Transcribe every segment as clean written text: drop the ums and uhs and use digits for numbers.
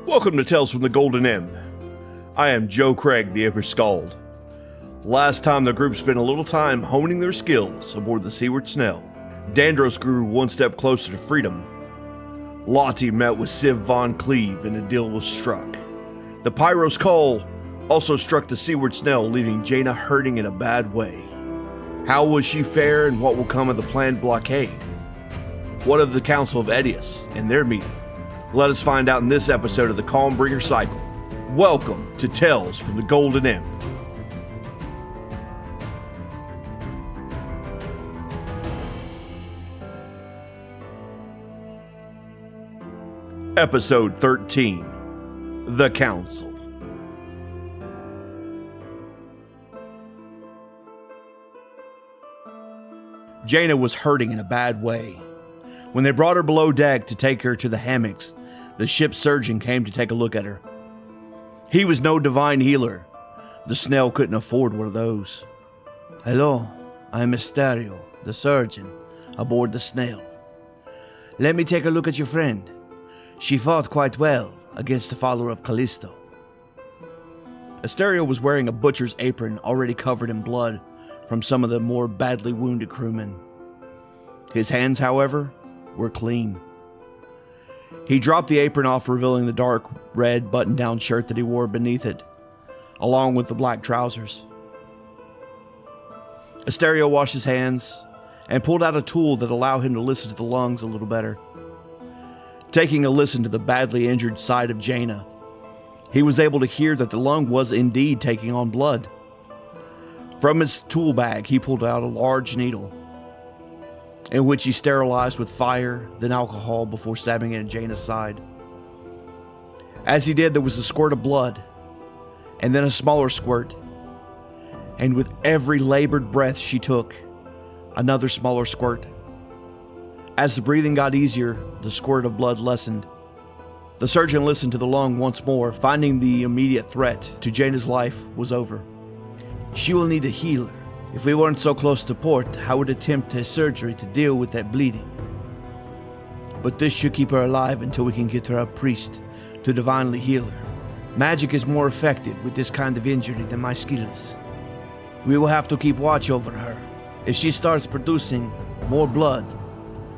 Welcome to Tales from the Golden M. I am Joe Craig, the Upper Scald. Last time the group spent a little time honing their skills aboard the Seaward Snail. Dandros grew one step closer to freedom. Lahti met with Civ von Clive and a deal was struck. The Pyro's Call also struck the Seaward Snail, leaving Jaina hurting in a bad way. How will she fare and what will come of the planned blockade? What of the Council of Edius and their meeting? Let us find out in this episode of the Calmbringer Cycle. Welcome to Tales from the Golden M. Episode 13, The Council. Jaina was hurting in a bad way. When they brought her below deck to take her to the hammocks, the ship's surgeon came to take a look at her. He was no divine healer. The snail couldn't afford one of those. Hello, I'm Estero, the surgeon, aboard the snail. Let me take a look at your friend. She fought quite well against the follower of Callisto. Estero was wearing a butcher's apron already covered in blood from some of the more badly wounded crewmen. His hands, however, were clean. He dropped the apron off, revealing the dark red button-down shirt that he wore beneath it, along with the black trousers. Estero washed his hands and pulled out a tool that allowed him to listen to the lungs a little better. Taking a listen to the badly injured side of Jaina, he was able to hear that the lung was indeed taking on blood. From his tool bag, he pulled out a large needle, in which he sterilized with fire, then alcohol, before stabbing it in Jaina's side. As he did, there was a squirt of blood, and then a smaller squirt, and with every labored breath she took, another smaller squirt. As the breathing got easier, the squirt of blood lessened. The surgeon listened to the lung once more, finding the immediate threat to Jaina's life was over. She will need a healer. If we weren't so close to port, I would attempt a surgery to deal with that bleeding. But this should keep her alive until we can get her a priest to divinely heal her. Magic is more effective with this kind of injury than my skills. We will have to keep watch over her. If she starts producing more blood,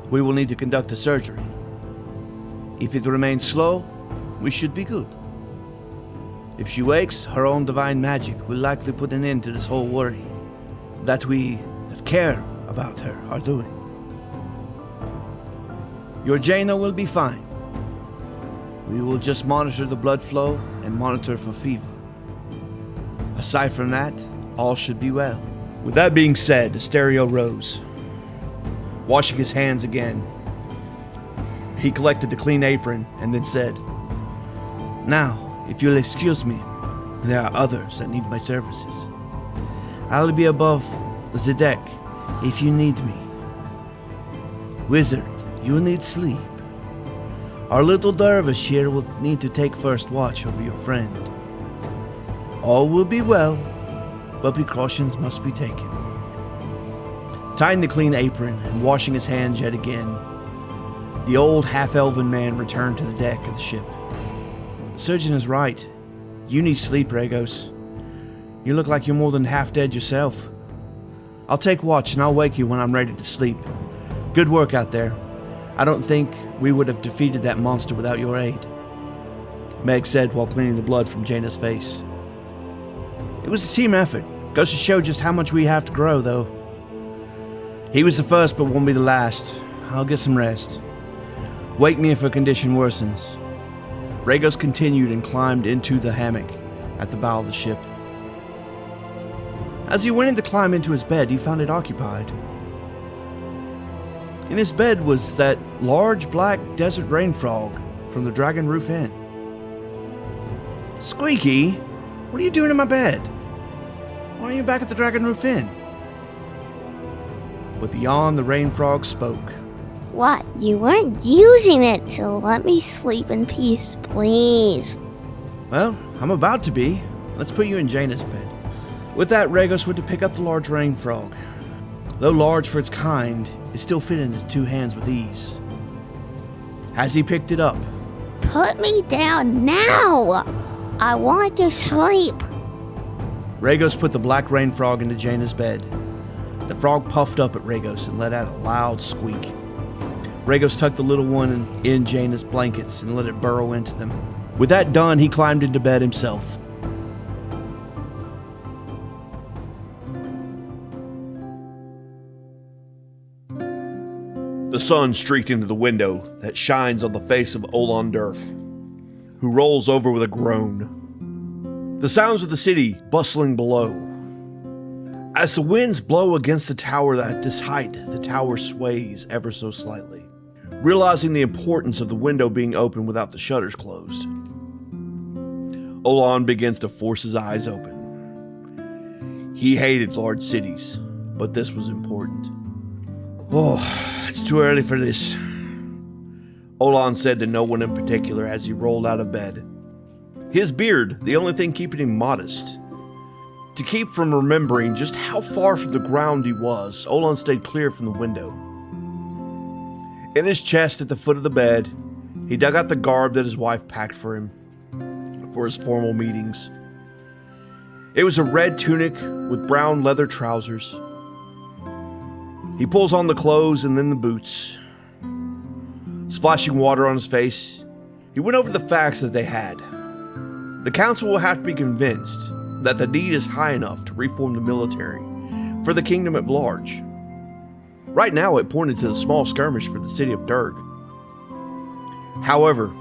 we will need to conduct a surgery. If it remains slow, we should be good. If she wakes, her own divine magic will likely put an end to this whole worry that we that care about her are doing. Your Jaina will be fine. We will just monitor the blood flow and monitor for fever. Aside from that, all should be well. With that being said, Estero rose. Washing his hands again, he collected the clean apron and then said, "Now, if you'll excuse me, there are others that need my services. I'll be above the deck if you need me. Wizard, you need sleep. Our little dervish here will need to take first watch over your friend. All will be well, but precautions must be taken." Tying the clean apron and washing his hands yet again, the old half-elven man returned to the deck of the ship. "The surgeon is right. You need sleep, Regos. You look like you're more than half dead yourself. I'll take watch and I'll wake you when I'm ready to sleep. Good work out there. I don't think we would have defeated that monster without your aid," Meg said while cleaning the blood from Jaina's face. "It was a team effort. Goes to show just how much we have to grow, though. He was the first but won't be the last. I'll get some rest. Wake me if her condition worsens." Regos continued and climbed into the hammock at the bow of the ship. As he went in to climb into his bed, he found it occupied. In his bed was that large black desert rain frog from the Dragon Roof Inn. "Squeaky, what are you doing in my bed? Why are you back at the Dragon Roof Inn?" With a yawn, the rain frog spoke. What? You weren't using it to let me sleep in peace, please. "Well, I'm about to be. Let's put you in Jaina's bed." With that, Regos went to pick up the large rain frog. Though large for its kind, it still fit into two hands with ease. As he picked it up, Put me down now! I want to sleep. Regos put the black rain frog into Jaina's bed. The frog puffed up at Regos and let out a loud squeak. Regos tucked the little one in Jaina's blankets and let it burrow into them. With that done, he climbed into bed himself. The sun streaked into the window that shines on the face of Olan Durf, who rolls over with a groan. The sounds of the city bustling below. As the winds blow against the tower at this height, the tower sways ever so slightly, realizing the importance of the window being open without the shutters closed. Olan begins to force his eyes open. He hated large cities, but this was important. Oh, it's too early for this, Olan said to no one in particular as he rolled out of bed. His beard, the only thing keeping him modest. To keep from remembering just how far from the ground he was, Olan stayed clear from the window. In his chest at the foot of the bed, he dug out the garb that his wife packed for him for his formal meetings. It was a red tunic with brown leather trousers. He pulls on the clothes and then the boots. Splashing water on his face, he went over the facts that they had. The council will have to be convinced that the need is high enough to reform the military for the kingdom at large. Right now it pointed to the small skirmish for the city of Durg. However,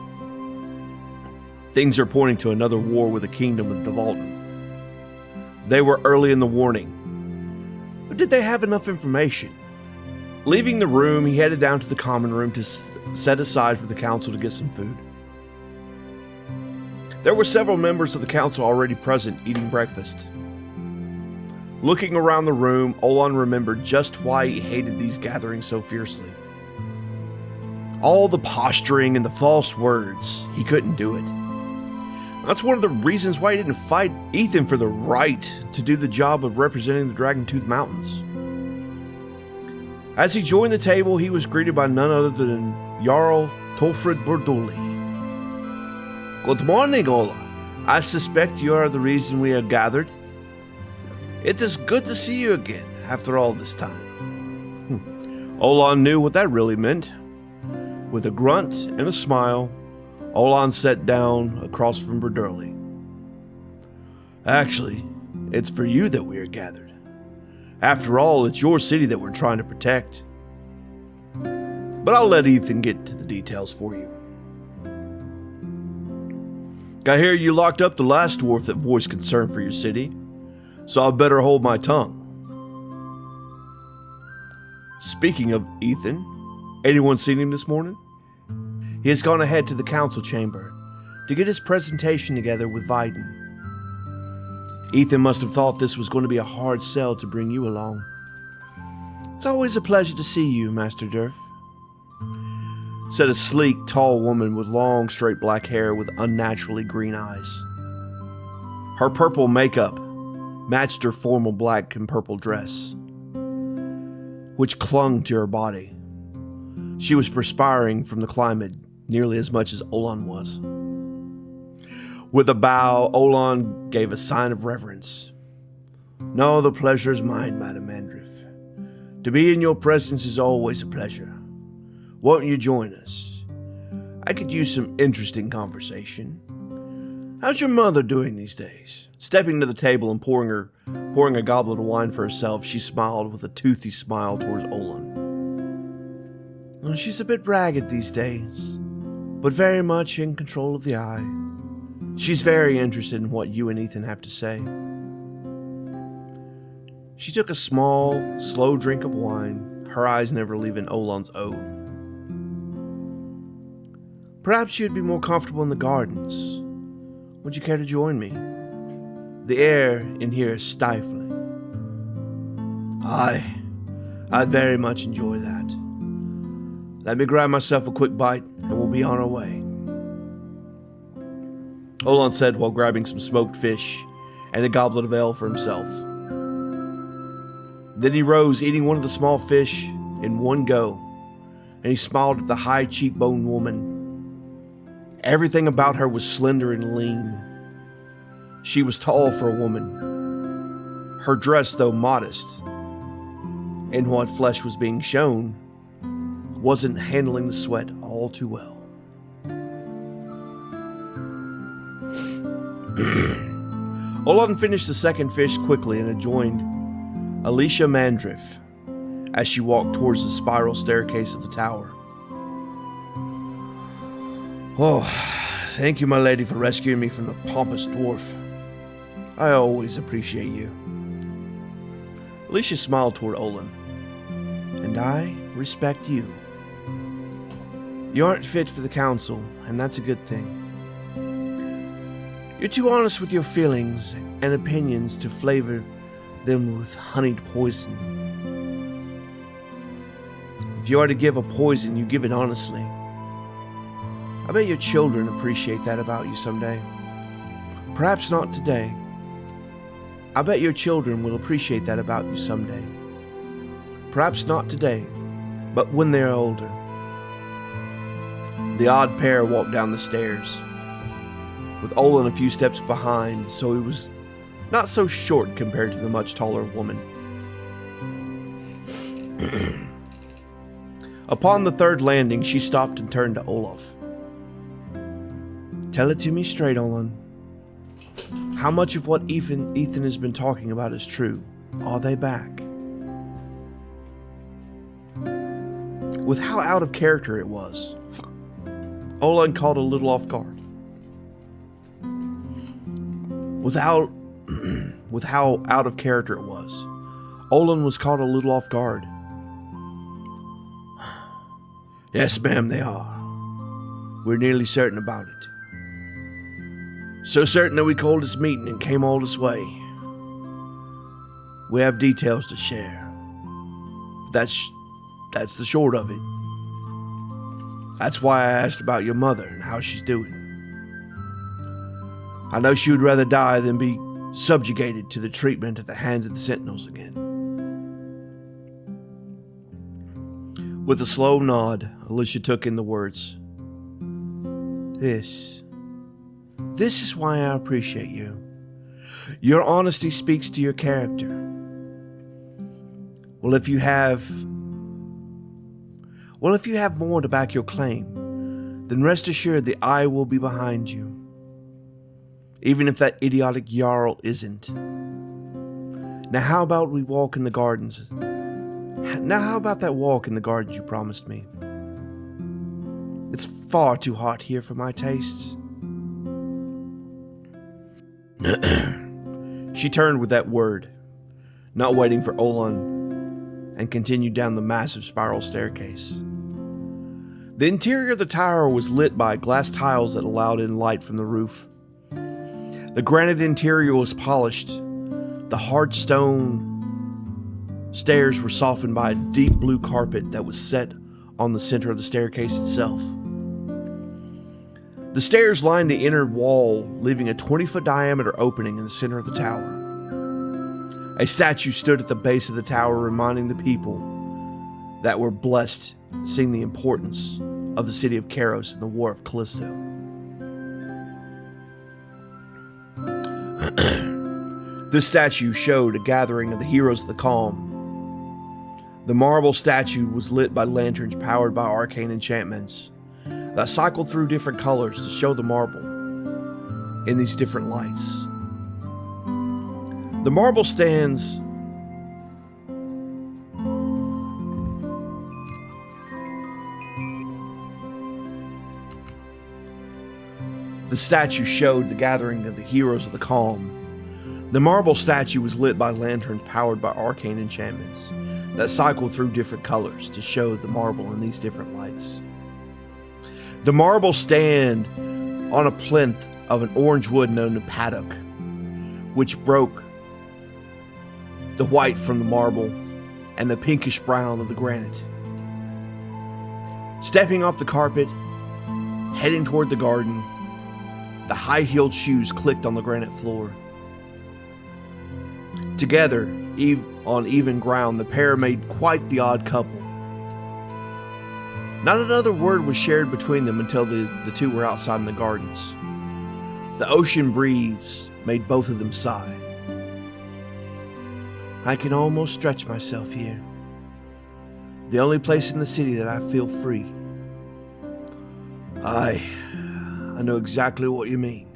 things are pointing to another war with the kingdom of the Vyden. They were early in the warning, but did they have enough information? Leaving the room, he headed down to the common room to set aside for the council to get some food. There were several members of the council already present eating breakfast. Looking around the room, Olan remembered just why he hated these gatherings so fiercely. All the posturing and the false words, he couldn't do it. That's one of the reasons why he didn't fight Ethan for the right to do the job of representing the Dragon-Tooth Mountains. As he joined the table, he was greeted by none other than Jarl Tolfred Bordoli. Good morning, Olaf. I suspect you are the reason we are gathered. It is good to see you again after all this time. Olan knew what that really meant. With a grunt and a smile, Olan sat down across from Bordoli. Actually, it's for you that we are gathered. After all, it's your city that we're trying to protect. But I'll let Ethan get to the details for you. I hear you locked up the last dwarf that voiced concern for your city, so I better hold my tongue. Speaking of Ethan, anyone seen him this morning? He has gone ahead to the council chamber to get his presentation together with Vyden. Ethan must have thought this was going to be a hard sell to bring you along. It's always a pleasure to see you, Master Durf, said a sleek, tall woman with long, straight black hair with unnaturally green eyes. Her purple makeup matched her formal black and purple dress, which clung to her body. She was perspiring from the climate nearly as much as Olan was. With a bow, Olan gave a sign of reverence. No, the pleasure is mine, Madam Mandrift. To be in your presence is always a pleasure. Won't you join us? I could use some interesting conversation. How's your mother doing these days? Stepping to the table and pouring a goblet of wine for herself, she smiled with a toothy smile towards Olan. Well, she's a bit ragged these days, but very much in control of the eye. She's very interested in what you and Ethan have to say. She took a small, slow drink of wine, her eyes never leaving Olan's own. Perhaps you'd be more comfortable in the gardens. Would you care to join me? The air in here is stifling. I'd very much enjoy that. Let me grab myself a quick bite and we'll be on our way. Olan said while grabbing some smoked fish and a goblet of ale for himself. Then he rose, eating one of the small fish in one go, and he smiled at the high cheekboned woman. Everything about her was slender and lean. She was tall for a woman. Her dress, though modest, in what flesh was being shown, wasn't handling the sweat all too well. Olan finished the second fish quickly and joined Alysha Mandrift as she walked towards the spiral staircase of the tower. Oh, thank you, my lady, for rescuing me from the pompous dwarf. I always appreciate you. Alysha smiled toward Olan. And I respect you. You aren't fit for the council, and that's a good thing. You're too honest with your feelings and opinions to flavor them with honeyed poison. If you are to give a poison, you give it honestly. I bet your children appreciate that about you someday. Perhaps not today. I bet your children will appreciate that about you someday. Perhaps not today, but when they're older. The odd pair walked down the stairs, with Olan a few steps behind, so he was not so short compared to the much taller woman. Upon the third landing, she stopped and turned to Olaf. Tell it to me straight, Olan. How much of what Ethan has been talking about is true? Are they back? With how out of character it was, Olan caught a little off guard. With how out of character it was, Olan was caught a little off guard. Yes, ma'am, they are. We're nearly certain about it. So certain that we called this meeting and came all this way. We have details to share. That's the short of it. That's why I asked about your mother and how she's doing. I know she would rather die than be subjugated to the treatment at the hands of the Sentinels again. With a slow nod, Alysha took in the words. This is why I appreciate you. Your honesty speaks to your character. Well, if you have more to back your claim, then rest assured that I will be behind you. Even if that idiotic Jarl isn't. Now how about we walk in the gardens? Now how about that walk in the gardens you promised me? It's far too hot here for my tastes. She turned with that word, not waiting for Olan, and continued down the massive spiral staircase. The interior of the tower was lit by glass tiles that allowed in light from the roof. The granite interior was polished. The hard stone stairs were softened by a deep blue carpet that was set on the center of the staircase itself. The stairs lined the inner wall, leaving a 20-foot diameter opening in the center of the tower. A statue stood at the base of the tower, reminding the people that were blessed, seeing the importance of the city of Kethos and the War of Callisto. This statue showed a gathering of the heroes of the calm. The marble statue was lit by lanterns powered by arcane enchantments that cycled through different colors to show the marble in these different lights. The marble stands The statue showed the gathering of the heroes of the calm. The marble statue was lit by lanterns powered by arcane enchantments that cycled through different colors to show the marble in these different lights. The marble stand on a plinth of an orange wood known as paddock, which broke the white from the marble and the pinkish brown of the granite. Stepping off the carpet, heading toward the garden, the high-heeled shoes clicked on the granite floor. Together, on even ground, the pair made quite the odd couple. Not another word was shared between them until the two were outside in the gardens. The ocean breeze made both of them sigh. I can almost stretch myself here. The only place in the city that I feel free. I know exactly what you mean.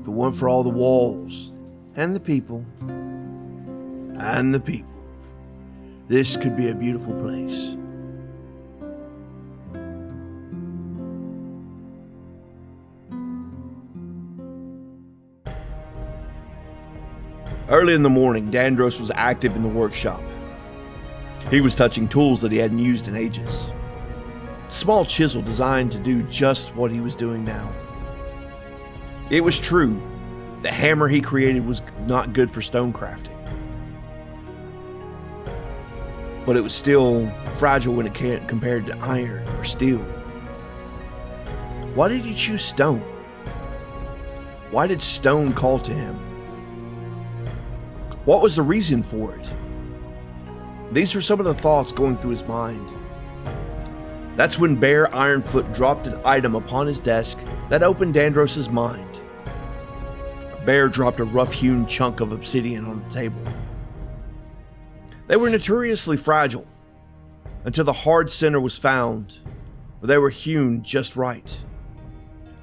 If it weren't for all the walls, and the people, this could be a beautiful place. Early in the morning, Dandros was active in the workshop. He was touching tools that he hadn't used in ages. A small chisel designed to do just what he was doing now. It was true, the hammer he created was not good for stone crafting. But it was still fragile when it compared to iron or steel. Why did he choose stone? Why did stone call to him? What was the reason for it? These were some of the thoughts going through his mind. That's when Bear Ironfoot dropped an item upon his desk that opened Dandros' mind. Bear dropped a rough-hewn chunk of obsidian on the table. They were notoriously fragile, until the hard center was found, but they were hewn just right.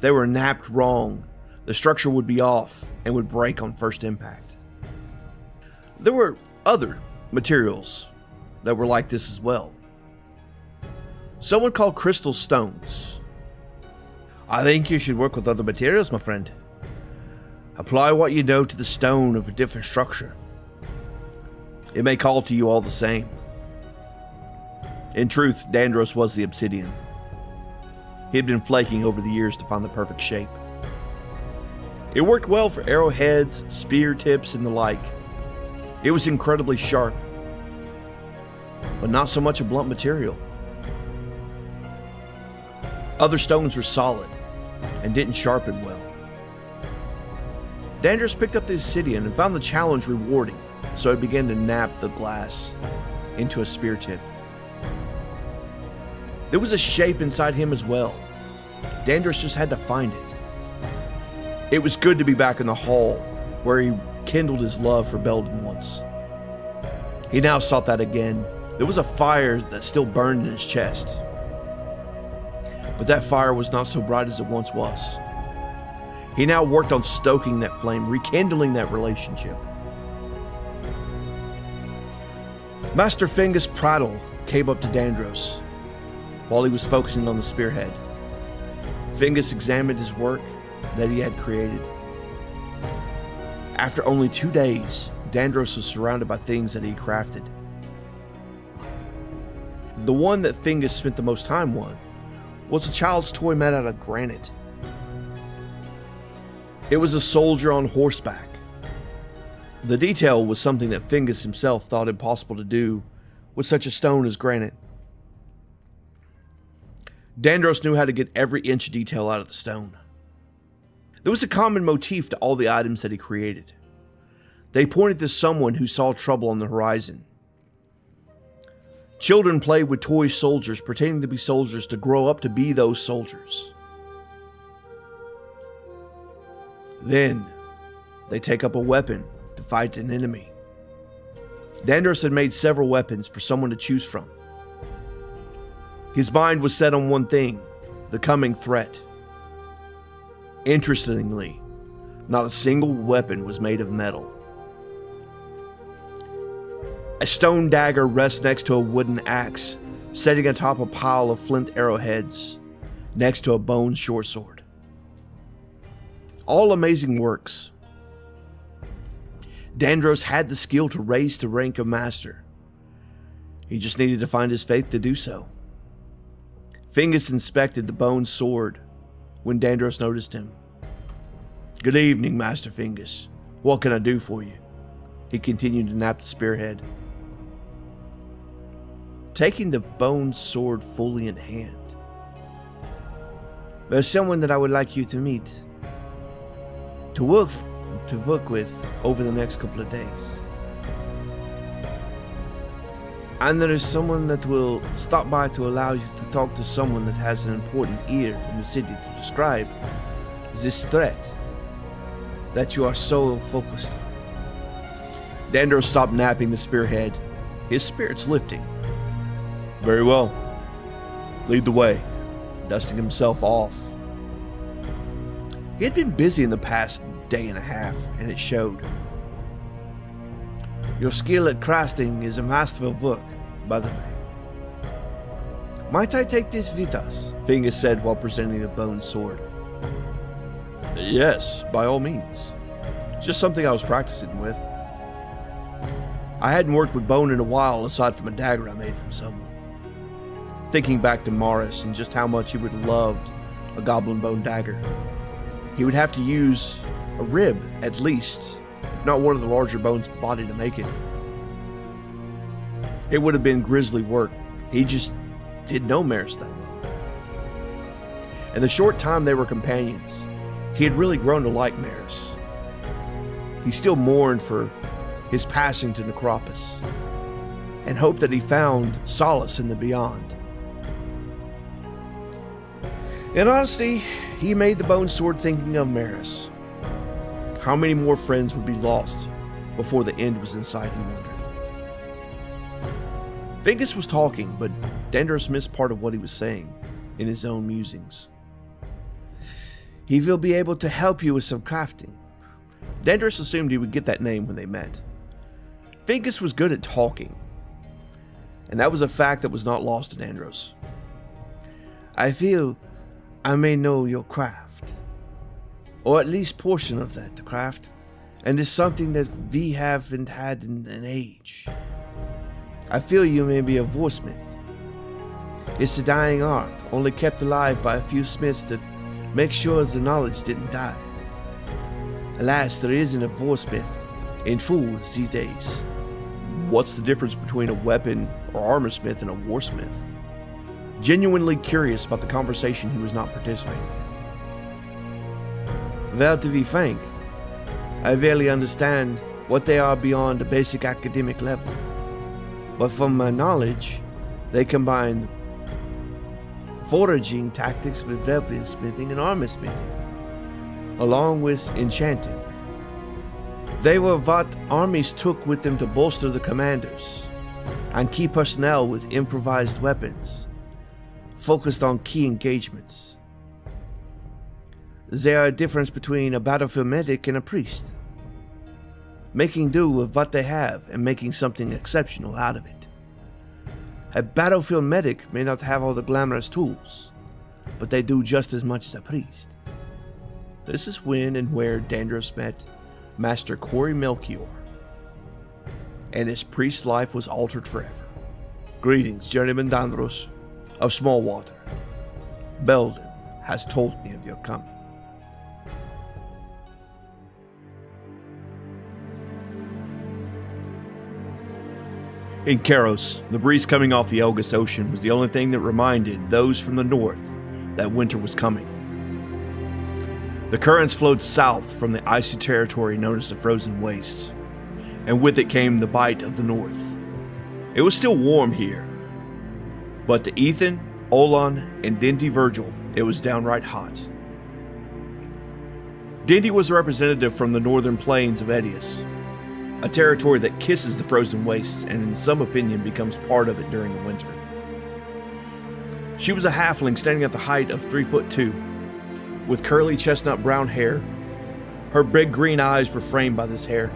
They were knapped wrong, the structure would be off and would break on first impact. There were other materials that were like this as well. Someone called crystal stones. I think you should work with other materials, my friend. Apply what you know to the stone of a different structure. It may call to you all the same. In truth, Dandros was the obsidian. He had been flaking over the years to find the perfect shape. It worked well for arrowheads, spear tips, and the like. It was incredibly sharp, but not so much a blunt material. Other stones were solid and didn't sharpen well. Dandros picked up the obsidian and found the challenge rewarding, so he began to knap the glass into a spear tip. There was a shape inside him as well. Dandros just had to find it. It was good to be back in the hall, where he kindled his love for Beldon once. He now sought that again. There was a fire that still burned in his chest. But that fire was not so bright as it once was. He now worked on stoking that flame, rekindling that relationship. Master Fingus Prattle came up to Dandros while he was focusing on the spearhead. Fingus examined his work that he had created. After only 2 days, Dandros was surrounded by things that he crafted. The one that Fingus spent the most time on was a child's toy made out of granite. It was a soldier on horseback. The detail was something that Fingus himself thought impossible to do with such a stone as granite. Dandros knew how to get every inch of detail out of the stone. There was a common motif to all the items that he created. They pointed to someone who saw trouble on the horizon. Children played with toy soldiers, pretending to be soldiers to grow up to be those soldiers. Then, they take up a weapon to fight an enemy. Dandros had made several weapons for someone to choose from. His mind was set on one thing, the coming threat. Interestingly, not a single weapon was made of metal. A stone dagger rests next to a wooden axe, sitting atop a pile of flint arrowheads, next to a bone short sword. All amazing works. Dandros had the skill to raise to rank of master. He just needed to find his faith to do so. Fingus inspected the bone sword when Dandros noticed him. Good evening, Master Fingus. What can I do for you? He continued to nap the spearhead. Taking the bone sword fully in hand. There's someone that I would like you to meet. To work with over the next couple of days. And there is someone that will stop by to allow you to talk to someone that has an important ear in the city to describe this threat that you are so focused on. Dandros stopped napping the spearhead, his spirits lifting. Very well. Lead the way, dusting himself off. He had been busy in the past day and a half, and it showed. Your skill at crafting is a masterful work, by the way. Might I take this with us? Fingus said while presenting a bone sword. Yes, by all means. Just something I was practicing with. I hadn't worked with bone in a while, aside from a dagger I made from someone. Thinking back to Morris and just how much he would have loved a goblin bone dagger. He would have to use a rib, at least, if not one of the larger bones of the body to make it. It would have been grisly work. He just didn't know Maris that well. In the short time they were companions, he had really grown to like Maris. He still mourned for his passing to Necropus, and hoped that he found solace in the beyond. In honesty, he made the bone sword thinking of Maris. How many more friends would be lost before the end was in sight, he wondered. Fingus was talking, but Dandros missed part of what he was saying in his own musings. He will be able to help you with some crafting. Dandros assumed he would get that name when they met. Fingus was good at talking, and that was a fact that was not lost to Dandros. I feel I may know your craft, or at least portion of that craft, and it's something that we haven't had in an age. I feel you may be a voresmith. It's a dying art, only kept alive by a few smiths that make sure the knowledge didn't die. Alas, there isn't a voresmith in full these days. What's the difference between a weapon or armor smith and a warsmith? Genuinely curious about the conversation he was not participating in. Well, to be frank, I barely understand what they are beyond a basic academic level. But from my knowledge, they combine foraging tactics with weaponsmithing and armor smithing, along with enchanting. They were what armies took with them to bolster the commanders and key personnel with improvised weapons, focused on key engagements. There are a difference between a battlefield medic and a priest, making do with what they have and making something exceptional out of it. A battlefield medic may not have all the glamorous tools, but they do just as much as a priest. This is when and where Dandros met Master Corey Melchior, and his priest life was altered forever. Greetings, Journeyman Dandros of Smallwater. Beldon has told me of your coming. In Kairos, the breeze coming off the Elgus Ocean was the only thing that reminded those from the north that winter was coming. The currents flowed south from the icy territory known as the Frozen Wastes, and with it came the bite of the north. It was still warm here, but to Ethan, Olan, and Dendy Virgil, it was downright hot. Dendy was a representative from the northern plains of Edius, a territory that kisses the Frozen Wastes and in some opinion becomes part of it during the winter. She was a halfling standing at the height of 3'2", with curly chestnut brown hair. Her big green eyes were framed by this hair.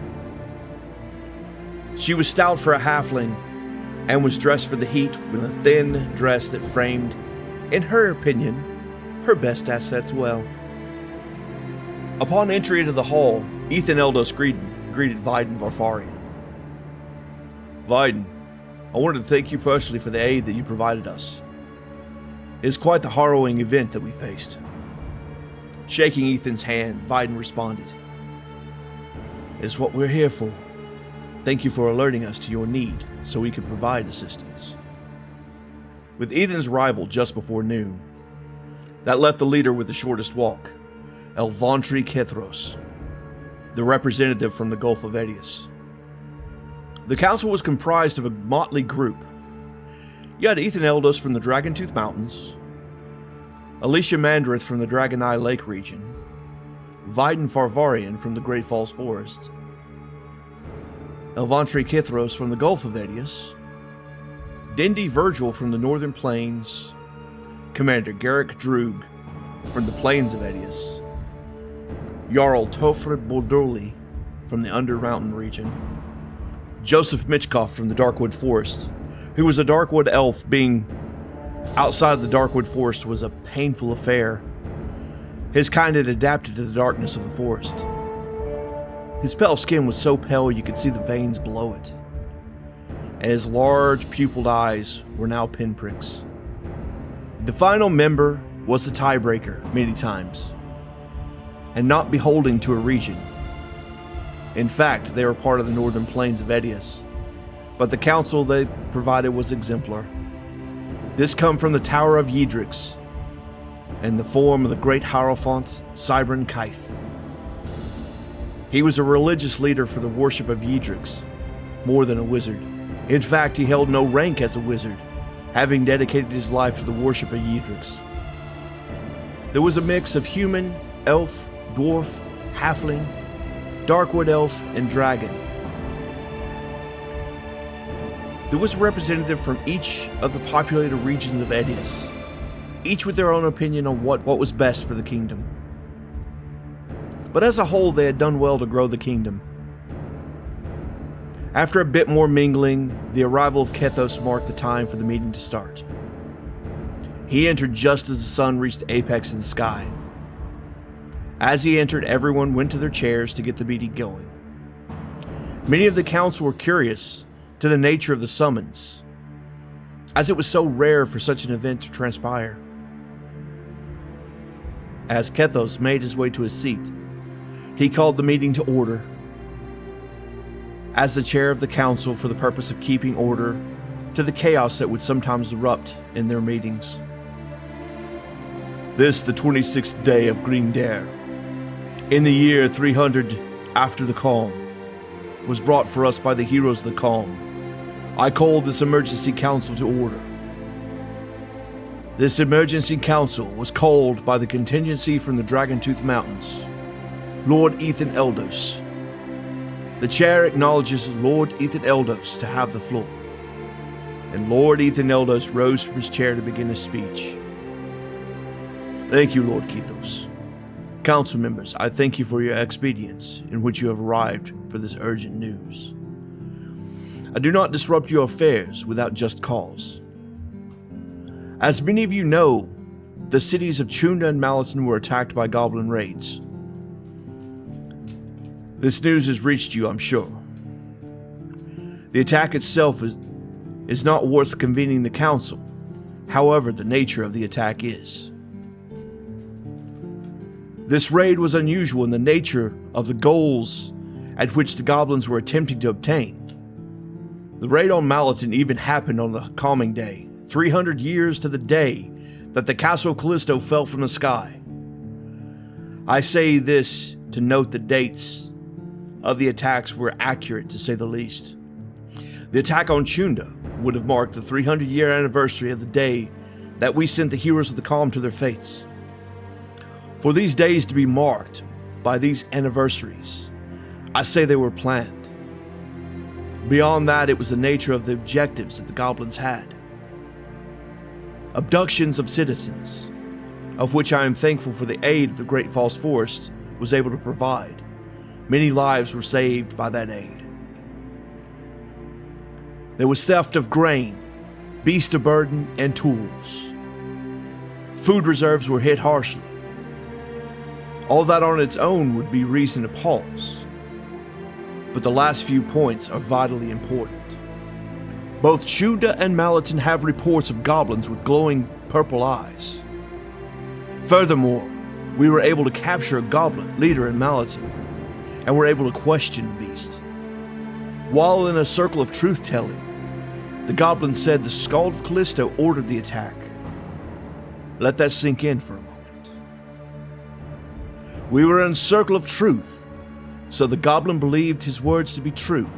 She was stout for a halfling and was dressed for the heat with a thin dress that framed, in her opinion, her best assets well. Upon entry into the hall, Ethan Eldos greeted Vyden Varfarrion. Vyden, I wanted to thank you personally for the aid that you provided us. It is quite the harrowing event that we faced. Shaking Ethan's hand, Vyden responded, "It's what we're here for. Thank you for alerting us to your need so we could provide assistance." With Ethan's arrival just before noon, that left the leader with the shortest walk, Elvantri Kethos, the representative from the Gulf of Edius. The council was comprised of a motley group, You had Ethan Eldos from the Dragontooth Mountains, Alysha Mandrift from the Dragon Eye Lake region, Vyden Varfarrion from the Great Falls Forest, Elvantri Kethos from the Gulf of Edius, Dendy Virgil from the Northern Plains, Commander Gerrick Droog from the Plains of Edius, Jarl Tofred Boldoli from the Undermountain region, Josef Mitchcoff from the Darkwood Forest, who was a Darkwood elf. Being outside of the Darkwood Forest was a painful affair. His kind had adapted to the darkness of the forest. His pale skin was so pale you could see the veins below it, and his large pupilled eyes were now pinpricks. The final member was the tiebreaker many times, and not beholding to a region. In fact, they were part of the northern plains of Edius, but the counsel they provided was exemplar. This come from the Tower of Ydrix, in the form of the great Hierophant Sybrin Kythe. He was a religious leader for the worship of Ydrix, more than a wizard. In fact, he held no rank as a wizard, having dedicated his life to the worship of Ydrix. There was a mix of human, elf, dwarf, halfling, Darkwood elf, and dragon. There was a representative from each of the populated regions of Edius, each with their own opinion on what was best for the kingdom. But as a whole, they had done well to grow the kingdom. After a bit more mingling, the arrival of Kethos marked the time for the meeting to start. He entered just as the sun reached the apex in the sky. As he entered, everyone went to their chairs to get the meeting going. Many of the council were curious to the nature of the summons, as it was so rare for such an event to transpire. As Kethos made his way to his seat, he called the meeting to order. As the chair of the council, for the purpose of keeping order to the chaos that would sometimes erupt in their meetings. This, the 26th day of Green Daire, in the year 300 after the calm, was brought for us by the heroes of the calm. I call this emergency council to order. This emergency council was called by the contingency from the Dragontooth Mountains, Lord Ethan Eldos. The chair acknowledges Lord Ethan Eldos to have the floor, and Lord Ethan Eldos rose from his chair to begin his speech. Thank you, Lord Kethos. Council members, I thank you for your expedience in which you have arrived for this urgent news. I do not disrupt your affairs without just cause. As many of you know, the cities of Chunda and Malaton were attacked by goblin raids. This news has reached you, I'm sure. The attack itself is not worth convening the council. However, the nature of the attack is. This raid was unusual in the nature of the goals at which the goblins were attempting to obtain. The raid on Malaton even happened on the calming day, 300 years to the day that the Castle Callisto fell from the sky. I say this to note the dates of the attacks were accurate, to say the least. The attack on Chunda would have marked the 300-year anniversary of the day that we sent the heroes of the calm to their fates. For these days to be marked by these anniversaries, I say they were planned. Beyond that, it was the nature of the objectives that the goblins had. Abductions of citizens, of which I am thankful for the aid the Great Falls Forest was able to provide. Many lives were saved by that aid. There was theft of grain, beast of burden, and tools. Food reserves were hit harshly. All that on its own would be reason to pause. But the last few points are vitally important. Both Chunda and Malaton have reports of goblins with glowing purple eyes. Furthermore, we were able to capture a goblin leader in Malaton, and were able to question the beast. While in a circle of truth-telling, the goblin said the Skald of Callisto ordered the attack. Let that sink in for a moment. We were in a circle of truth, so the goblin believed his words to be true.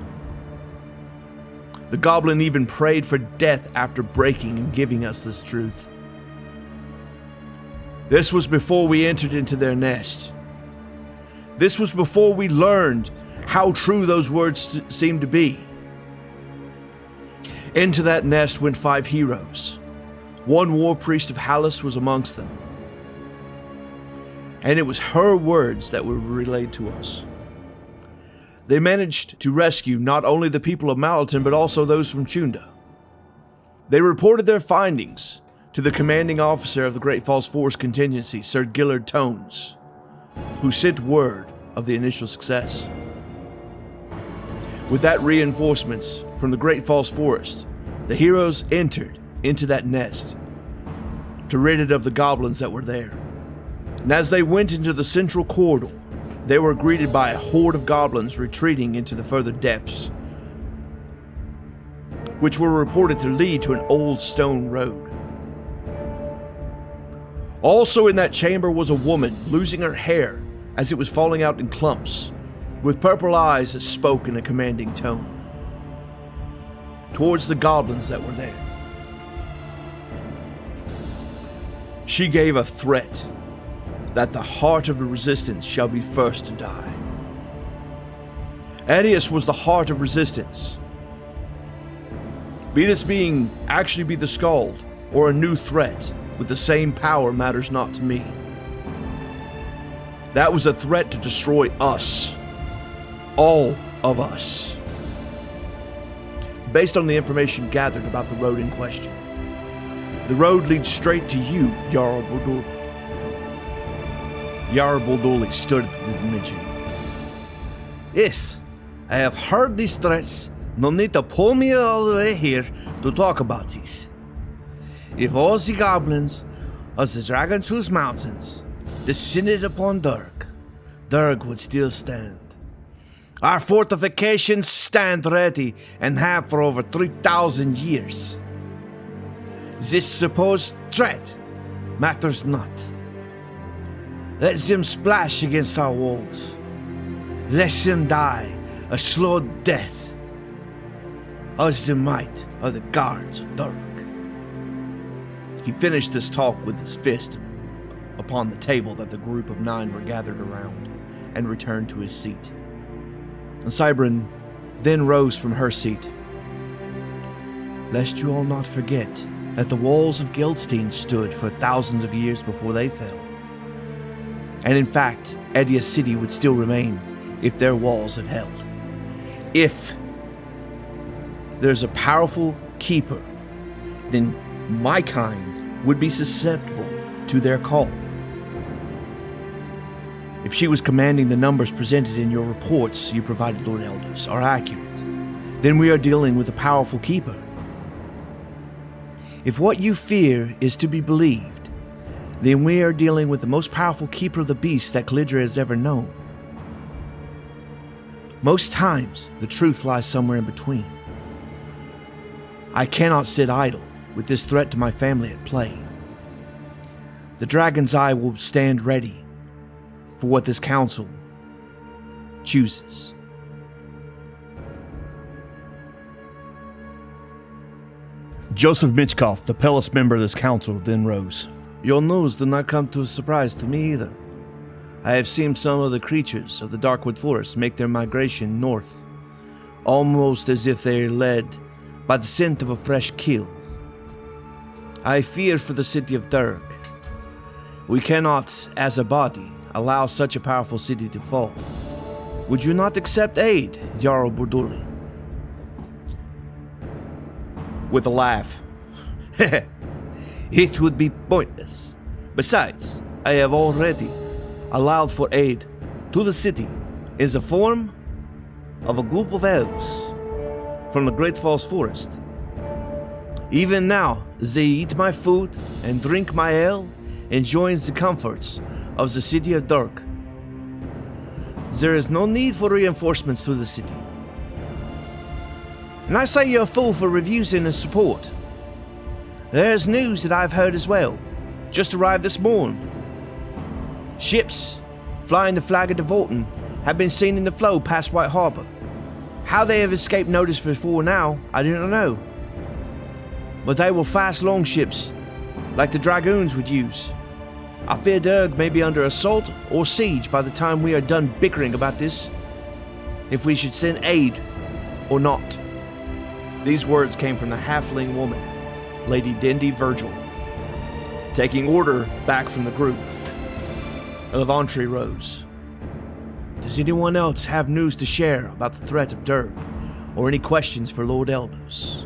The goblin even prayed for death after breaking and giving us this truth. This was before we entered into their nest. This was before we learned how true those words seemed to be. Into that nest went 5 heroes. One war priest of Hallis was amongst them. And it was her words that were relayed to us. They managed to rescue not only the people of Malaton, but also those from Chunda. They reported their findings to the commanding officer of the Great Falls Forest Contingency, Sir Gillard Tones, who sent word of the initial success. With that reinforcements from the Great Falls Forest, the heroes entered into that nest to rid it of the goblins that were there. And as they went into the central corridor, they were greeted by a horde of goblins retreating into the further depths, which were reported to lead to an old stone road. Also in that chamber was a woman losing her hair as it was falling out in clumps, with purple eyes that spoke in a commanding tone towards the goblins that were there. She gave a threat that the heart of the resistance shall be first to die. Adius was the heart of resistance. Be this being actually be the Skald, or a new threat with the same power matters not to me. That was a threat to destroy us. All of us. Based on the information gathered about the road in question, the road leads straight to you, Jarl Bordoli. Jarl Bordoli stood at the dimension. Yes, I have heard these threats. No need to pull me all the way here to talk about these. If all the goblins of the Dragon's Mountains descended upon Durg, Durg would still stand. Our fortifications stand ready and have for over 3,000 years. This supposed threat matters not. Let them splash against our walls. Let them die a slow death as the might of the guards of Durg. He finished this talk with his fist upon the table that the group of 9 were gathered around, and returned to his seat. And Sybrin then rose from her seat. Lest you all not forget that the walls of Gildstein stood for thousands of years before they fell. And in fact, Edia's city would still remain if their walls had held. If there's a powerful keeper, then my kind would be susceptible to their call. If she was commanding the numbers presented in your reports you provided, Lord Eldos, are accurate, then we are dealing with a powerful keeper. If what you fear is to be believed, then we are dealing with the most powerful keeper of the beast that Calidra has ever known. Most times, the truth lies somewhere in between. I cannot sit idle with this threat to my family at play. The Dragon's Eye will stand ready for what this council chooses. Josef Mitchcoff, the palest member of this council, then rose. Your news did not come to a surprise to me either. I have seen some of the creatures of the Darkwood Forest make their migration north, almost as if they are led by the scent of a fresh kill. I fear for the city of Durg. We cannot, as a body, allow such a powerful city to fall. Would you not accept aid, Jarl Bordoli? With a laugh. It would be pointless. Besides, I have already allowed for aid to the city in the form of a group of elves from the Great Falls Forest. Even now, they eat my food and drink my ale, enjoying the comforts of the city of Durg. There is no need for reinforcements to the city. And I say you're a fool for refusing the support. There's news that I've heard as well, just arrived this morning. Ships flying the flag of Devolton have been seen in the flow past White Harbor. How they have escaped notice before now, I do not know. But they were fast longships, like the dragoons would use. I fear Durg may be under assault or siege by the time we are done bickering about this, if we should send aid or not. These words came from the halfling woman, Lady Dendy Virgil. Taking order back from the group, Elvantri rose. Does anyone else have news to share about the threat of Durg, or any questions for Lord Eldos?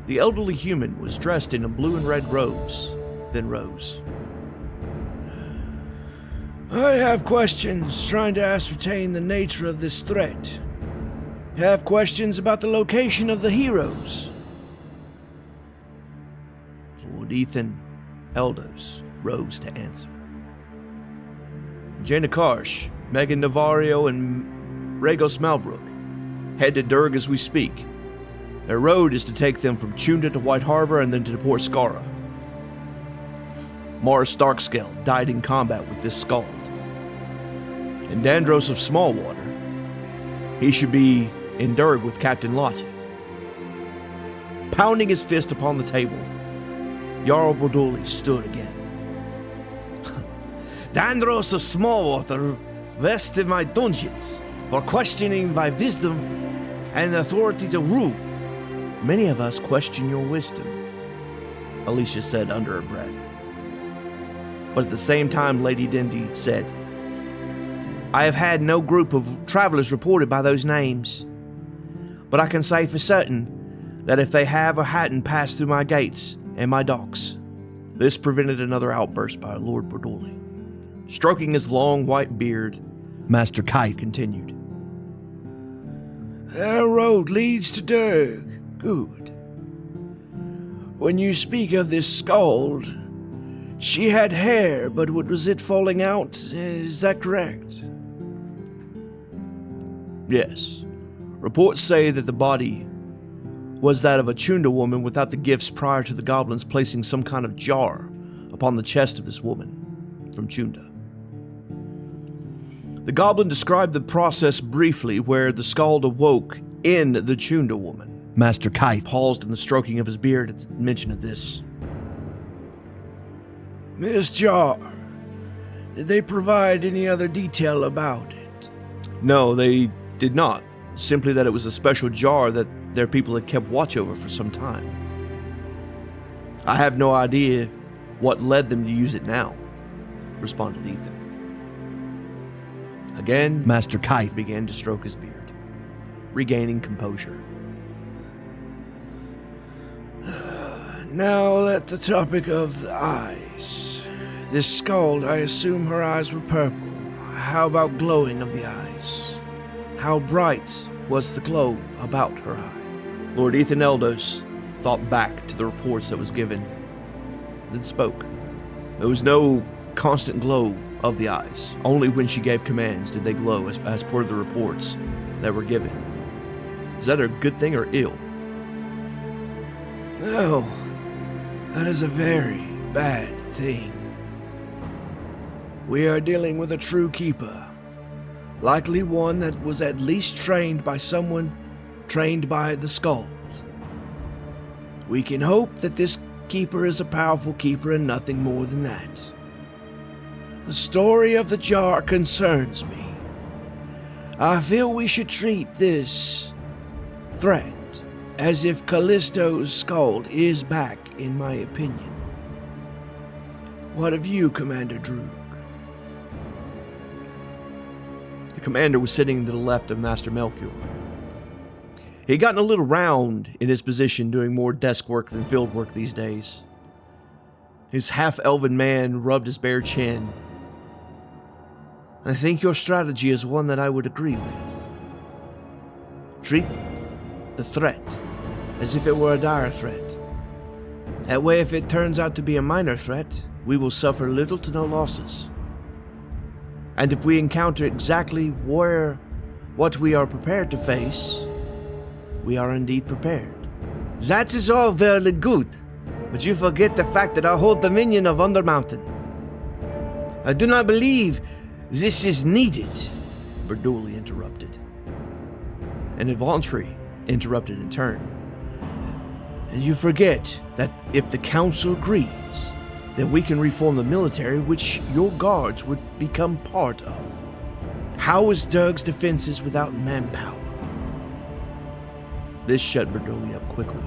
The elderly human was dressed in blue and red robes, then rose. I have questions trying to ascertain the nature of this threat. Have questions about the location of the heroes. Lord Ethan Eldos rose to answer. Jaina Krist, Megan Nevarro, and Regos Malbroach head to Durg as we speak. Their road is to take them from Chunda to White Harbor and then to Port Skara. Mars Starkscale died in combat with this skald. And Dandros of Smallwater, he should be in Durg with Captain Lahti. Pounding his fist upon the table, Jarl Bordoli stood again. Dandros of Smallwater, west of my dungeons, for questioning my wisdom and authority to rule. Many of us question your wisdom, Alysha said under her breath. But at the same time, Lady Dendy said, I have had no group of travelers reported by those names, but I can say for certain that if they have or hadn't passed through my gates and my docks. This prevented another outburst by Lord Bordoli. Stroking his long white beard, Master Kythe continued. Their road leads to Durg. Good. When you speak of this skald, she had hair, but was it falling out? Is that correct? Yes. Reports say that the body was that of a Chunda woman without the gifts prior to the goblins placing some kind of jar upon the chest of this woman from Chunda. The goblin described the process briefly where the skald awoke in the Chunda woman. Master Kythe paused in the stroking of his beard at the mention of this. Miss Jar, did they provide any other detail about it? No, they did not. Simply that it was a special jar that their people had kept watch over for some time. I have no idea what led them to use it now, responded Ethan. Again, Master Kythe began to stroke his beard, regaining composure. Now let the topic of the eyes. This skald, I assume her eyes were purple. How about glowing of the eyes? How bright was the glow about her eye? Lord Ethan Eldos thought back to the reports that was given, then spoke. There was no constant glow of the eyes. Only when she gave commands did they glow as per the reports that were given. Is that a good thing or ill? No, that is a very bad thing. We are dealing with a true keeper, likely one that was at least trained by someone trained by the skald. We can hope that this keeper is a powerful keeper and nothing more than that. The story of the jar concerns me. I feel we should treat this threat as if Callisto's skald is back, in my opinion. What of you, Commander Droog? The commander was sitting to the left of Master Melchior. He'd gotten a little round in his position, doing more desk work than field work these days. His half-elven man rubbed his bare chin. I think your strategy is one that I would agree with. Treat the threat as if it were a dire threat. That way, if it turns out to be a minor threat, we will suffer little to no losses. And if we encounter exactly what we are prepared to face, we are indeed prepared. That is all very good, but you forget the fact that I hold dominion of Undermountain. I do not believe this is needed, Bordoli interrupted. and Elvantri interrupted in turn. And you forget that if the council agrees, then we can reform the military, which your guards would become part of. How is Durg's defenses without manpower? This shut Berdoli up quickly.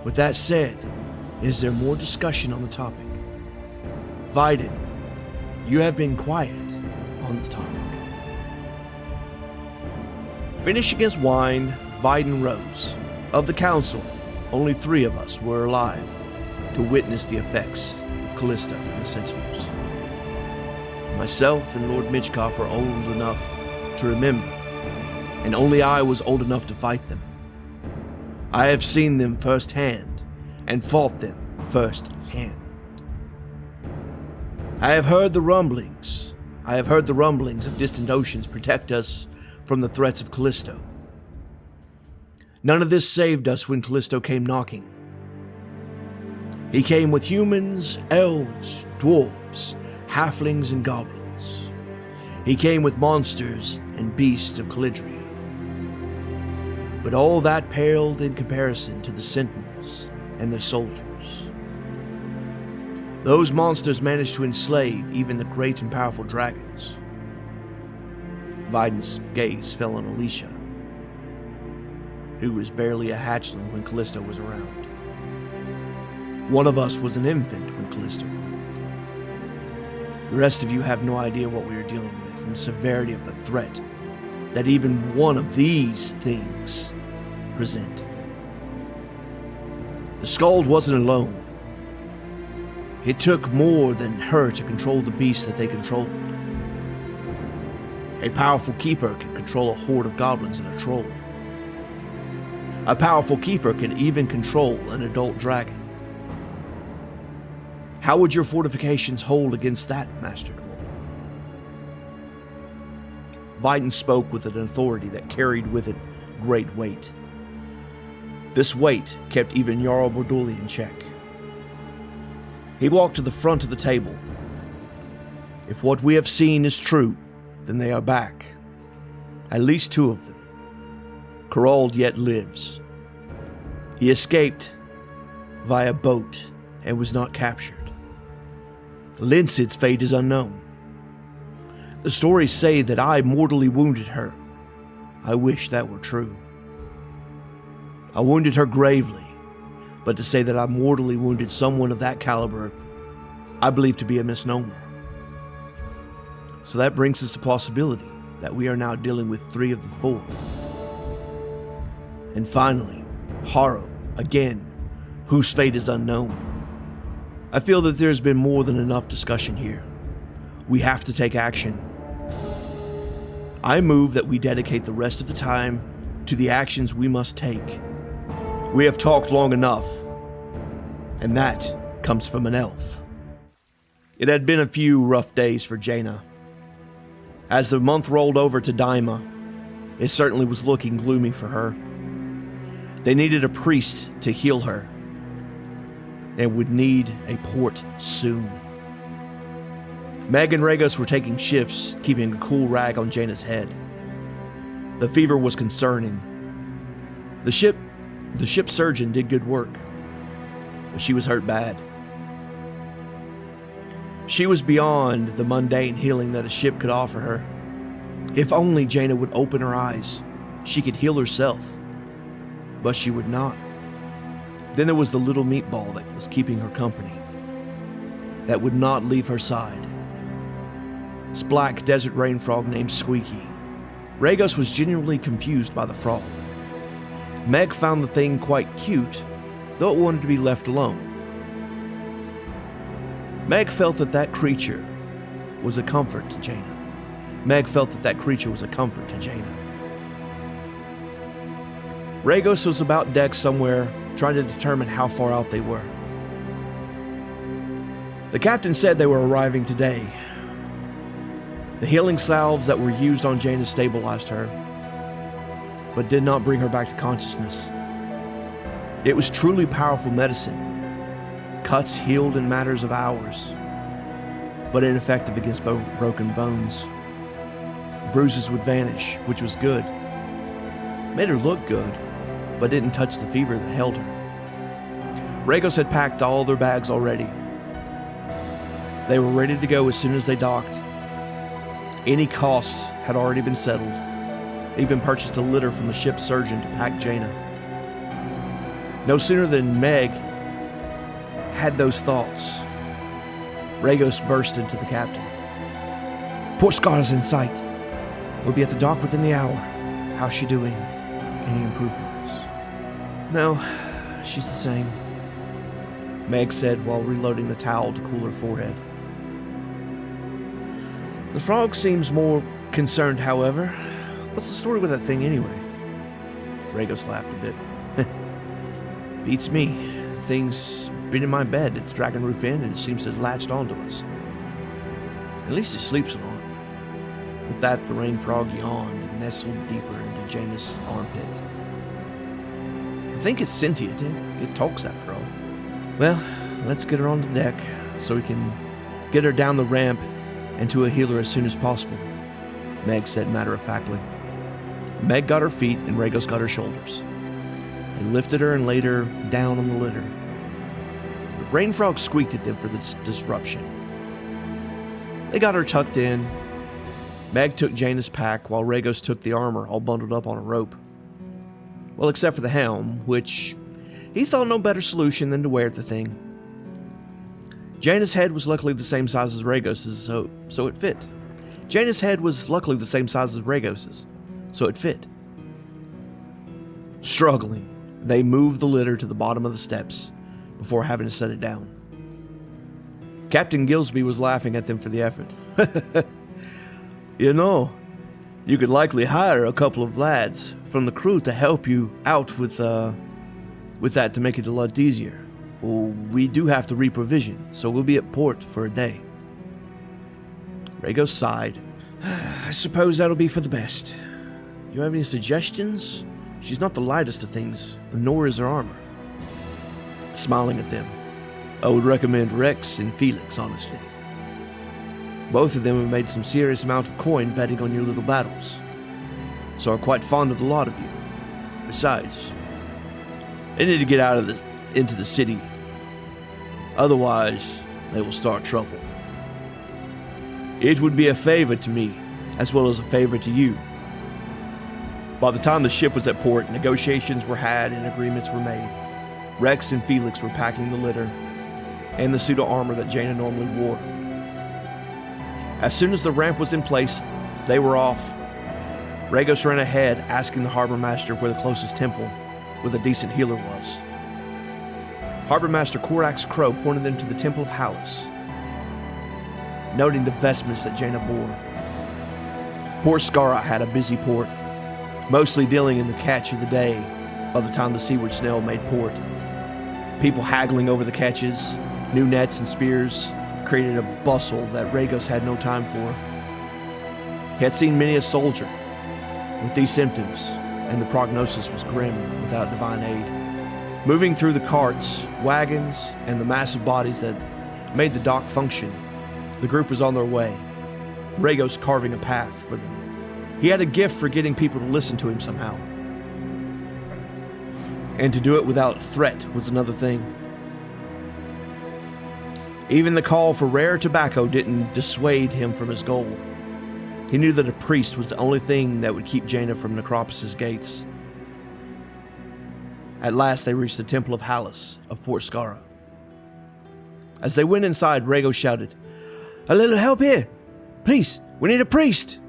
With that said, is there more discussion on the topic? Vyden, you have been quiet on the topic. Finishing his wine, Vyden rose. Of the council, only 3 of us were alive to witness the effects of Callisto and the Sentinels. Myself and Lord Mitchcoff are old enough to remember, and only I was old enough to fight them. I have seen them firsthand, and fought them firsthand. I have heard the rumblings. Of distant oceans protect us from the threats of Callisto. None of this saved us when Callisto came knocking. He came with humans, elves, dwarves, halflings, and goblins. He came with monsters and beasts of Calidria. But all that paled in comparison to the Sentinels and their soldiers. Those monsters managed to enslave even the great and powerful dragons. Vyden's gaze fell on Alysha, who was barely a hatchling when Callisto was around. One of us was an infant when Callisto ruled. The rest of you have no idea what we are dealing with and the severity of the threat that even one of these things present. The Skald wasn't alone. It took more than her to control the beast that they controlled. A powerful keeper can control a horde of goblins and a troll. A powerful keeper can even control an adult dragon. How would your fortifications hold against that, Master Dwarf? Vyden spoke with an authority that carried with it great weight. This weight kept even Jarl Berdoli in check. He walked to the front of the table. If what we have seen is true, then they are back. At least 2 of them. Karald yet lives. He escaped via boat and was not captured. Linsid's fate is unknown. The stories say that I mortally wounded her. I wish that were true. I wounded her gravely, but to say that I mortally wounded someone of that caliber, I believe to be a misnomer. So that brings us the possibility that we are now dealing with 3 of the 4. And finally, Harrow, again, whose fate is unknown. I feel that there's been more than enough discussion here. We have to take action. I move that we dedicate the rest of the time to the actions we must take. We have talked long enough, and that comes from an elf. It had been a few rough days for Jaina. As the month rolled over to Daima, it certainly was looking gloomy for her. They needed a priest to heal her, and would need a port soon. Meg and Regos were taking shifts, keeping a cool rag on Jaina's head. The fever was concerning. The ship surgeon did good work, but she was hurt bad. She was beyond the mundane healing that a ship could offer her. If only Jaina would open her eyes, she could heal herself. But she would not. Then there was the little meatball that was keeping her company, that would not leave her side. This black desert rain frog named Squeaky. Regos was genuinely confused by the frog. Meg found the thing quite cute, though it wanted to be left alone. Meg felt that creature was a comfort to Jaina. Regos was about deck somewhere, trying to determine how far out they were. The captain said they were arriving today. The healing salves that were used on Jaina stabilized her, but did not bring her back to consciousness. It was truly powerful medicine. Cuts healed in matters of hours, but ineffective against broken bones. Bruises would vanish, which was good. made her look good, but didn't touch the fever that held her. Regos had packed all their bags already. They were ready to go as soon as they docked. Any costs had already been settled. They even purchased a litter from the ship's surgeon to pack Jaina. No sooner than Meg had those thoughts, Regos burst into the captain. "Port Scar's in sight. We'll be at the dock within the hour. How's she doing? Any improvements?" "No, she's the same," Meg said while reloading the towel to cool her forehead. "The frog seems more concerned, however. What's the story with that thing anyway?" Regos laughed a bit. "Beats me. The thing's been in my bed at the Dragon Roof Inn and it seems to have latched onto us. At least it sleeps a lot." With that, the rain frog yawned and nestled deeper into Jaina's armpit. "I think it's sentient. It talks after all." "Well, let's get her onto the deck so we can get her down the ramp and to a healer as soon as possible," Meg said matter-of-factly. Meg got her feet and Regos got her shoulders. They lifted her and laid her down on the litter. The rain frog squeaked at them for this disruption. They got her tucked in. Meg took Jaina's pack while Regos took the armor all bundled up on a rope. Well, except for the helm, which he thought no better solution than to wear the thing. Jaina's head was luckily the same size as Regos's, so it fit. Jaina's head was luckily the same size as Regos's, so it fit. Struggling, they moved the litter to the bottom of the steps before having to set it down. Captain Gillsby was laughing at them for the effort. "You know, you could likely hire a couple of lads from the crew to help you out with that to make it a lot easier. Well, we do have to reprovision, so we'll be at port for a day." Regos sighed. "I suppose that'll be for the best. You have any suggestions? She's not the lightest of things, nor is her armor." Smiling at them, "I would recommend Rex and Felix, honestly. Both of them have made some serious amount of coin betting on your little battles, so are quite fond of the lot of you. Besides, they need to get out of into the city. Otherwise, they will start trouble. It would be a favor to me, as well as a favor to you." By the time the ship was at port, negotiations were had and agreements were made. Rex and Felix were packing the litter and the suit of armor that Jaina normally wore. As soon as the ramp was in place, they were off. Regos ran ahead, asking the harbor master where the closest temple with a decent healer was. Harbor Master Korax Crow pointed them to the Temple of Hallis, noting the vestments that Jaina bore. Port Skara had a busy port, mostly dealing in the catch of the day by the time the Seaward Snail made port. People haggling over the catches, new nets and spears created a bustle that Regos had no time for. He had seen many a soldier with these symptoms, and the prognosis was grim without divine aid. Moving through the carts, wagons, and the massive bodies that made the dock function, the group was on their way, Regos carving a path for them. He had a gift for getting people to listen to him somehow. And to do it without threat was another thing. Even the call for rare tobacco didn't dissuade him from his goal. He knew that a priest was the only thing that would keep Jaina from Necropolis' gates. At last they reached the Temple of Hallis of Port Skara. As they went inside, Regos shouted, "A little help here! Please, we need a priest!"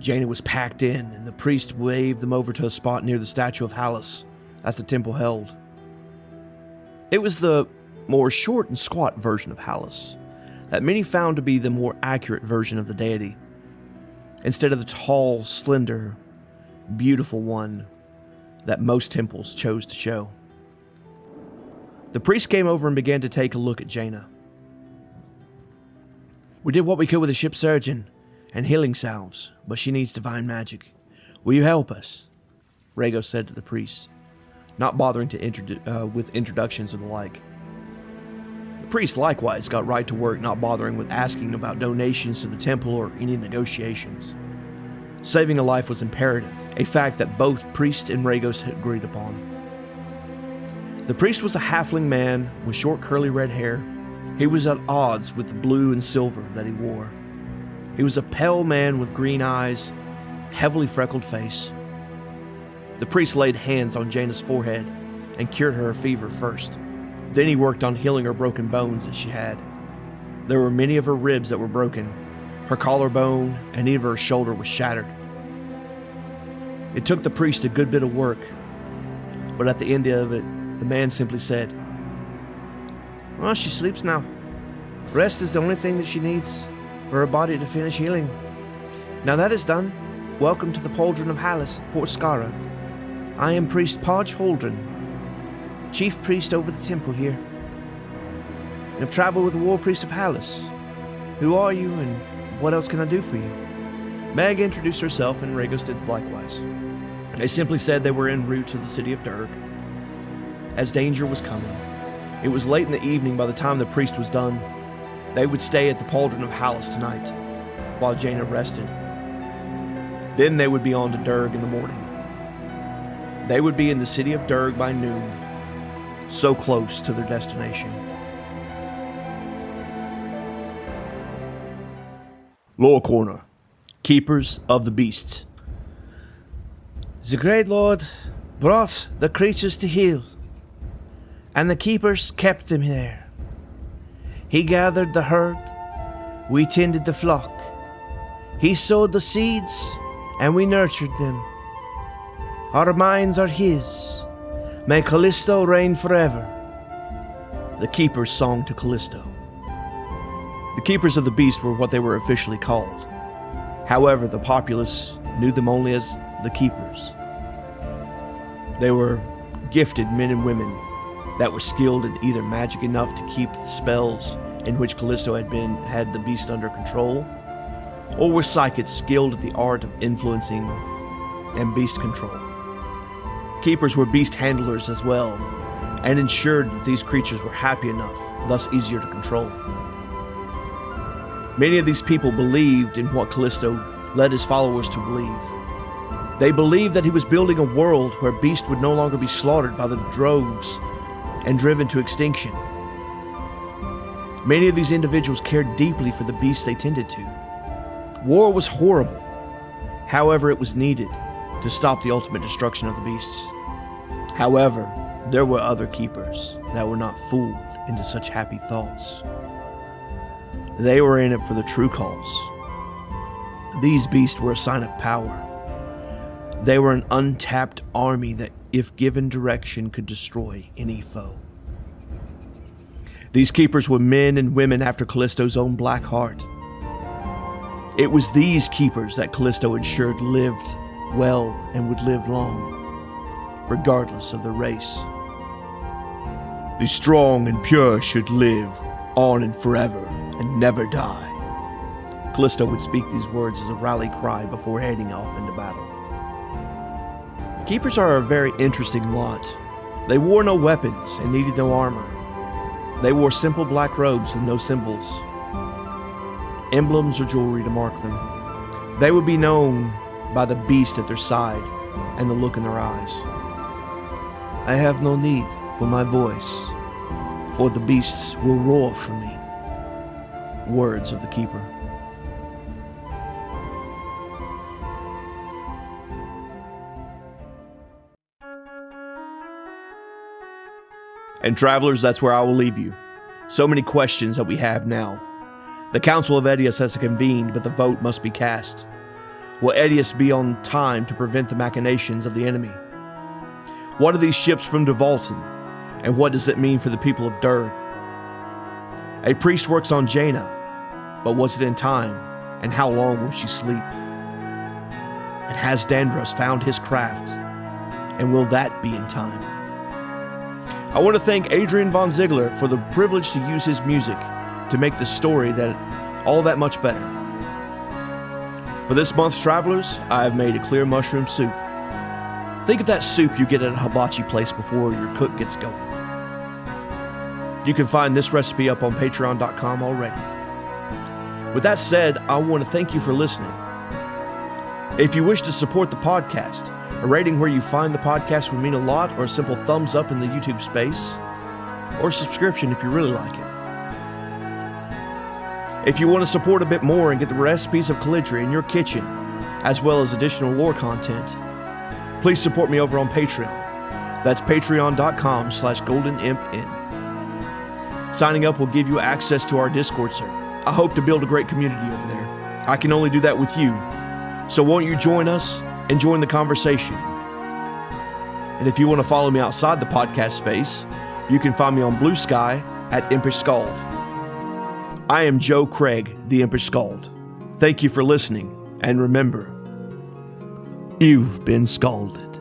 Jaina was packed in, and the priest waved them over to a spot near the statue of Hallis that the temple held. It was the more short and squat version of Hallis that many found to be the more accurate version of the deity, instead of the tall, slender, beautiful one that most temples chose to show. The priest came over and began to take a look at Jaina. "We did what we could with the ship's surgeon and healing salves, but she needs divine magic. Will you help us?" Regos said to the priest, not bothering to with introductions or the like. The priest likewise got right to work, not bothering with asking about donations to the temple or any negotiations. Saving a life was imperative, a fact that both priest and Regos had agreed upon. The priest was a halfling man with short curly red hair. He was at odds with the blue and silver that he wore. He was a pale man with green eyes, heavily freckled face. The priest laid hands on Jaina's forehead and cured her fever first. Then he worked on healing her broken bones that she had. There were many of her ribs that were broken. Her collarbone and even her shoulder was shattered. It took the priest a good bit of work, but at the end of it, the man simply said, "Well, she sleeps now. Rest is the only thing that she needs for her body to finish healing. Now that is done, welcome to the Pauldron of Hallis, Port Skara. I am Priest Podge Holdren, chief priest over the temple here. I've traveled with the War Priest of Hallis. Who are you, and what else can I do for you?" Meg introduced herself, and Regos did likewise. They simply said they were en route to the city of Durg, as danger was coming. It was late in the evening by the time the priest was done. They would stay at the Pauldron of Hallis tonight, while Jaina rested. Then they would be on to Durg in the morning. They would be in the city of Durg by noon, so close to their destination. Lower Corner, Keepers of the Beasts. The great lord brought the creatures to heal, and the keepers kept them there. He gathered the herd, we tended the flock. He sowed the seeds, and we nurtured them. Our minds are his. May Callisto reign forever. The keepers' song to Callisto. The Keepers of the Beast were what they were officially called. However, the populace knew them only as the Keepers. They were gifted men and women that were skilled in either magic enough to keep the spells in which Callisto had the beast under control, or were psychics skilled at the art of influencing and beast control. Keepers were beast handlers as well, and ensured that these creatures were happy enough, thus easier to control. Many of these people believed in what Callisto led his followers to believe. They believed that he was building a world where beasts would no longer be slaughtered by the droves and driven to extinction. Many of these individuals cared deeply for the beasts they tended to. War was horrible. However, it was needed to stop the ultimate destruction of the beasts. However, there were other keepers that were not fooled into such happy thoughts. They were in it for the true cause. These beasts were a sign of power. They were an untapped army that, if given direction, could destroy any foe. These keepers were men and women after Callisto's own black heart. It was these keepers that Callisto ensured lived well and would live long, regardless of their race. The strong and pure should live on and forever and never die. Callisto would speak these words as a rally cry before heading off into battle. Keepers are a very interesting lot. They wore no weapons and needed no armor. They wore simple black robes with no symbols, emblems or jewelry to mark them. They would be known by the beast at their side and the look in their eyes. I have no need for my voice, for the beasts will roar for me. Words of the keeper. And travelers, that's where I will leave you. So many questions that we have now. The Council of Edius has convened, but the vote must be cast. Will Edius be on time to prevent the machinations of the enemy? What are these ships from Devolton, and what does it mean for the people of Durg? A priest works on Jaina, but was it in time, and how long will she sleep? And has Dandros found his craft, and will that be in time? I want to thank Adrian Von Ziegler for the privilege to use his music to make the story all that much better. For this month's travelers, I have made a clear mushroom soup. Think of that soup you get at a hibachi place before your cook gets going. You can find this recipe up on patreon.com already. With that said, I want to thank you for listening. If you wish to support the podcast, a rating where you find the podcast would mean a lot, or a simple thumbs up in the YouTube space, or subscription if you really like it. If you want to support a bit more and get the recipes of Calidria in your kitchen, as well as additional lore content, please support me over on Patreon. That's patreon.com/goldenimpin. Signing up will give you access to our Discord server. I hope to build a great community over there. I can only do that with you. So won't you join us and join the conversation? And if you want to follow me outside the podcast space, you can find me on Blue Sky at Impish Skald. I am Joe Craig, the Impish Skald. Thank you for listening, and remember, you've been scalded.